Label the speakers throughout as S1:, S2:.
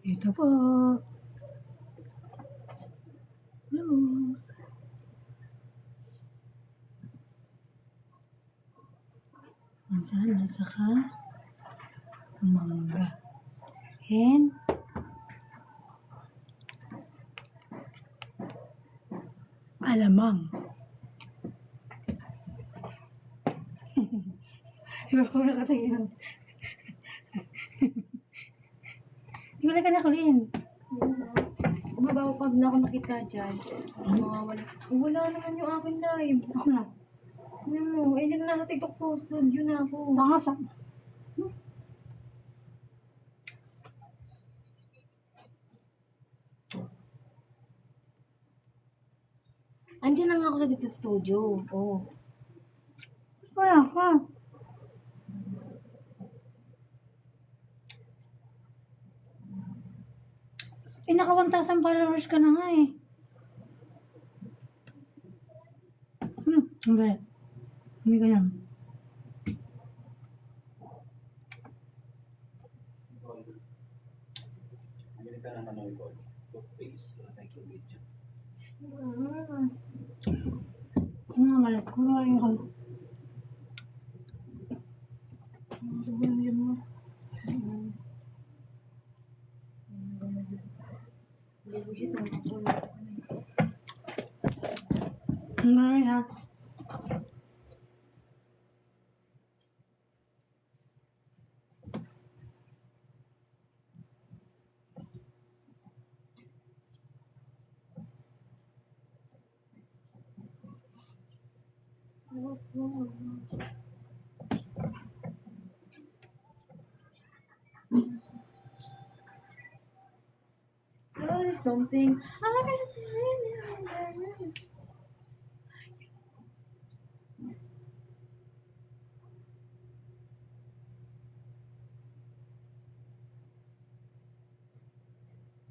S1: Ito po. Hello. Mansahan, saka mangga. And alamang. Ikaw ko nakatingin. Hindi ko na ka nakulin.
S2: Mabawa pag na ako nakita dyan. Mawawala. Wala naman yung akin live.
S1: Ako na.
S2: Hindi na nasa TikTok post. Studio na ako.
S1: Baka sa...
S2: Andiyan na nga ako sa TikTok studio. Oh.
S1: Wala ka. Naka 1,000 followers ka na nga eh. Ang galit. Hindi ka lang.
S3: Hindi ka naman nag-record. Face, like your video.
S1: Ang nga galit. Kung wala yung galit. Ang galit ha.
S2: So there's something.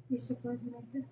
S2: You support like that.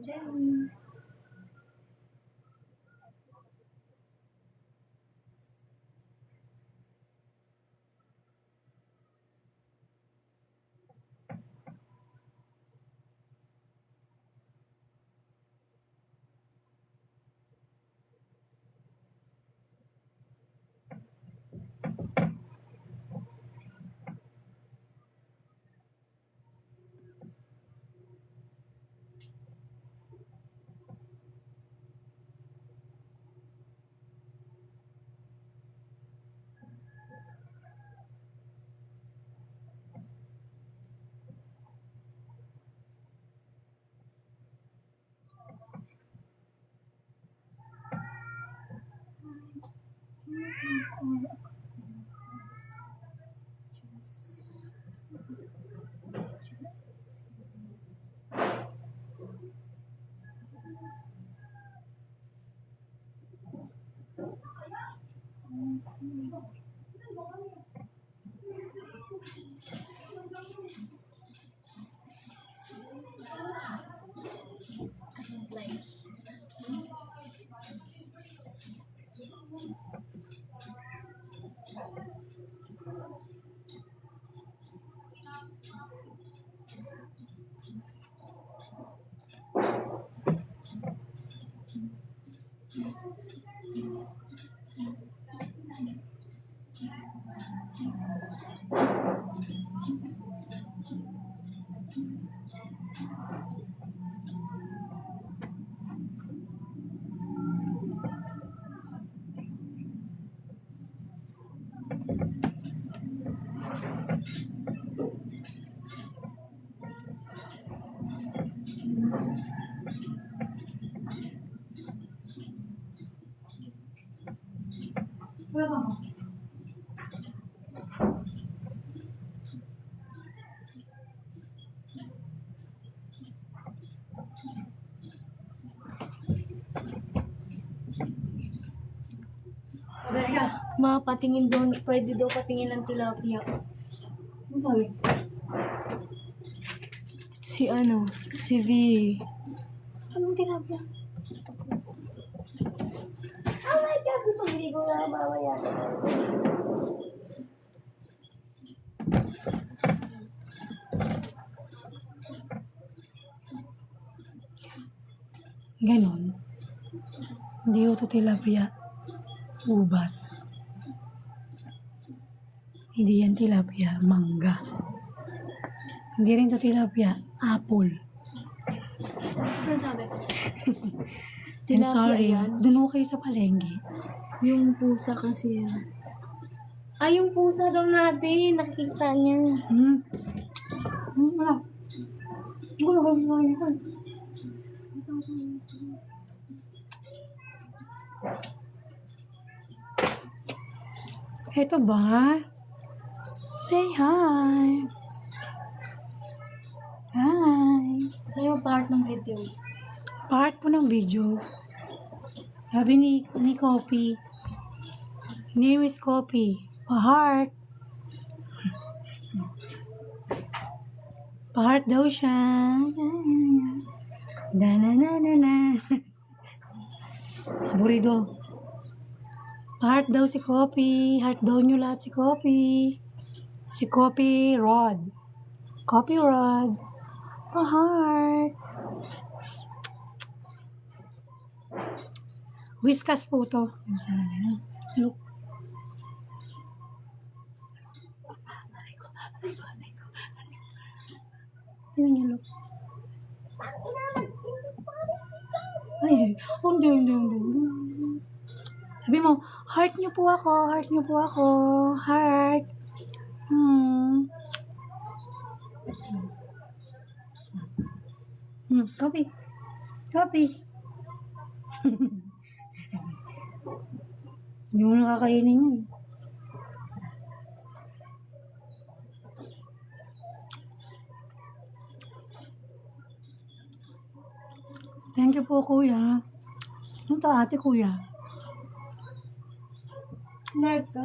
S2: Jenny.
S1: Wala ka mo. Dali ka.
S2: Ma, patingin doon. Pwede daw patingin ng tilapia.
S1: Ano sabi?
S2: Si V.
S1: Anong tilapia?
S2: Oh my God! Ito, hindi ko nga mamaya.
S1: Ganon. Hindi ito tilapia. Ubas. Hindi yan tilapia. Mangga. Hindi rin ito tilapia. Apple.
S2: Ano sabi?
S1: I'm sorry.
S2: yan.
S1: Doon ako kayo sa palengke.
S2: Yung pusa kasi yan. Ay, yung pusa daw natin. Nakikita niya.
S1: Wala. Hindi ko na kayo sa Ito ba? Say hi. Hi.
S2: Kaya part ng video.
S1: Part po ng video. Sabi ni Kopi. Name is Kopi. Pa-heart. Pa-heart daw siya. Na. Aburido. Pa-heart daw si Kopi. Heart daw nyo lahat si Kopi. Si Kopi Rod. Kopi Rod. Pa-heart. Whiskas po to. Look. Tingnan niyo, look. Ay, hindi. Sabi mo, heart niyo po ako, heart. Copy. Hindi mo nakakainin yun. Thank you po, kuya. Ano to, ate, kuya?
S2: Nerd ka?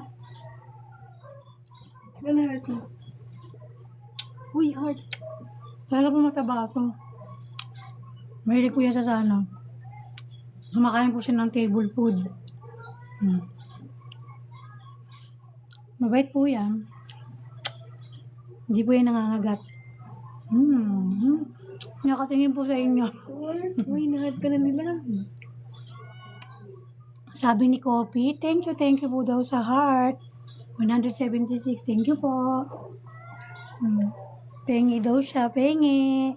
S2: Gano'n heart mo? Uy, heart.
S1: Talaga po mataba ito. Mahilig po yan sa ano. Kumakain po siya ng table food. Mabait po yan. Hindi po yan nangangagat. Nakatingin po sa inyo.
S2: Uy, na-heart ka na nila.
S1: Sabi ni Kopi, thank you po daw sa heart. 176, thank you po. Pengi daw siya, pengi.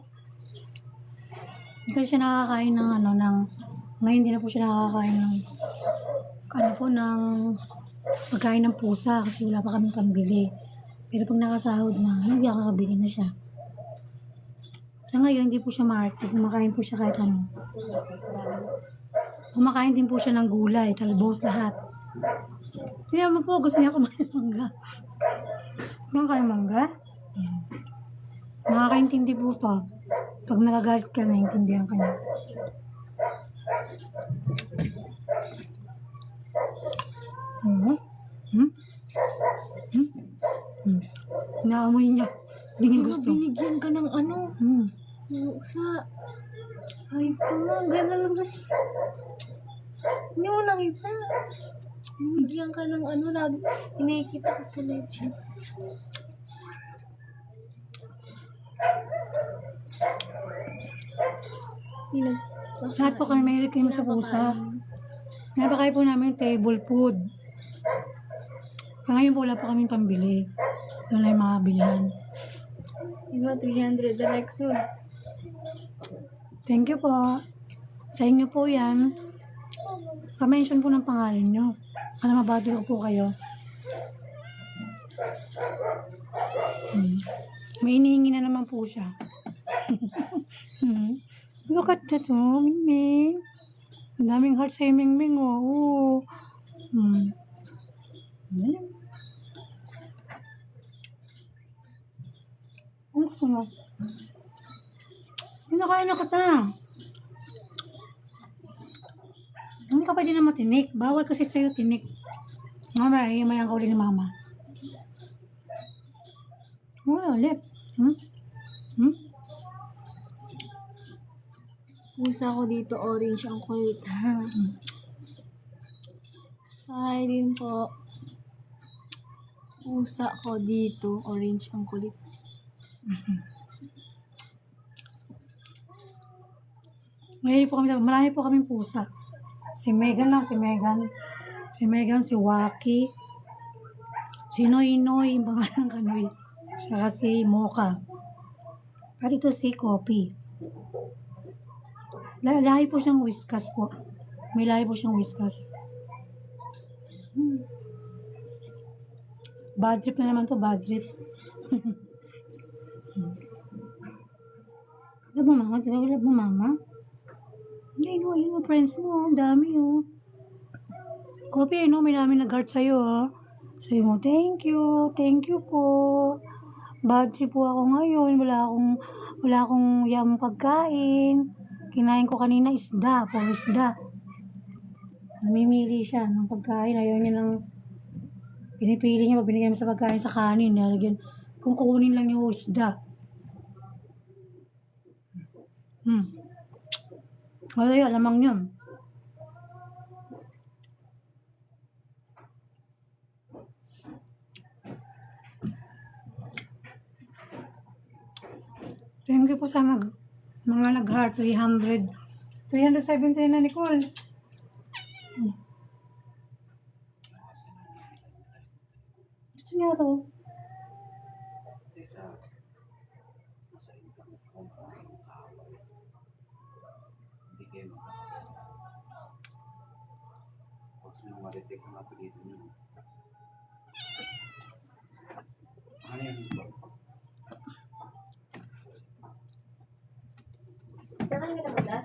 S1: Hindi siya nakakain ng ngayon hindi na po siya nakakain ng ng pagkain ng pusa kasi wala pa kami pambili. Pero pag nakasahod na, nakakabili na siya. Sa ngayon, hindi po siya maarte. Kumakain po siya kahit ano. Kumakain din po siya ng gulay, talbos, lahat. Hindi naman po, gusto niya kumain ng mangga. Kumakain ng mangga? Nakakaintindi po to. Pag nagagalit ka, naiintindihan ka niya. Naamoy niya. Hindi niya gusto.
S2: Binigyan ka ng ano? Usa. Ay, kama, gano'n lang. Hindi mo nakita. Binigyan ka ng ano, nakikita ka sa legend.
S1: Lahat po kami may kayo sa pusa. Napakain po namin table food. Ngayon po wala pa kami pambili. Wala yung mga bilhan.
S2: Iba, 300 the likes mo.
S1: Thank you po. Sa inyo po yan. Pa-mention po ng pangalan nyo. Para mabati ko po kayo. May inihingi na naman po siya. Look at that, oh, Mingming. Ang daming heart sa Mingming, oh. Ano? Ano gusto mo? Pinakain na kita. Hindi ka pwede na matinik. Bawal kasi sa'yo tinik. Mama, himayan ka uli ni mama. Wala ulit. Hmm? Hmm?
S2: Pusa ko dito, orange ang kulit. Hi din po. Pusa ko dito, orange ang kulit.
S1: Marami po kaming pusa. Si Megan lang, si Megan. Si Megan, si Waki. Si Noy Noy, yung pangalan ka Noy. Saka si Mocha. At ito si Kopi. Lahi po siyang whiskas po. May lahi po siyang whiskas. Bad trip na naman to, bad trip. Love mo mama? Diba love mo mama? Hindi, no, yun ang friends mo. Ang dami, oh. Kopi, no, may namin nag-heart sa'yo, oh. Sabi mo, thank you po. Bad trip po ako ngayon. Wala akong yamang pagkain. Kinain ko kanina isda, po isda. Namimili siya ng pagkain. Ayaw niya ng pinipili niya pag binigyan mo sa pagkain sa kanin. Nalagyan, kung kukunin lang yung isda. Wala yun, alamang yun. Thank you po sa mga nag-heart. 370 na, Nicole. Gusto niya to.
S3: Sa nasa income ko maraming away. Hindi kayo magkakasama. Huwag silang ma-detect ang apelido niyo. Ano yan ito?
S2: Kailangan kita ba?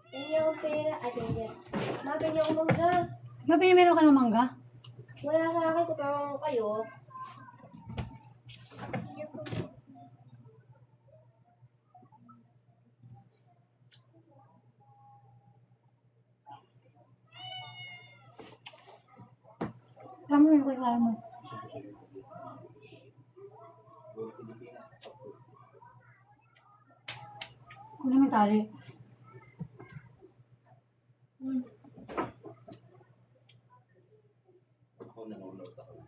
S2: Tingnan yung pera. Ay, tingnan. Mabili ako mangga.
S1: Gabi meron ka ng mangga?
S2: Wala sa akin. Tutulungan ko kayo.
S1: Tama yun, kaya mo. Kunin mo yung tali.
S3: Ako nanonood ako.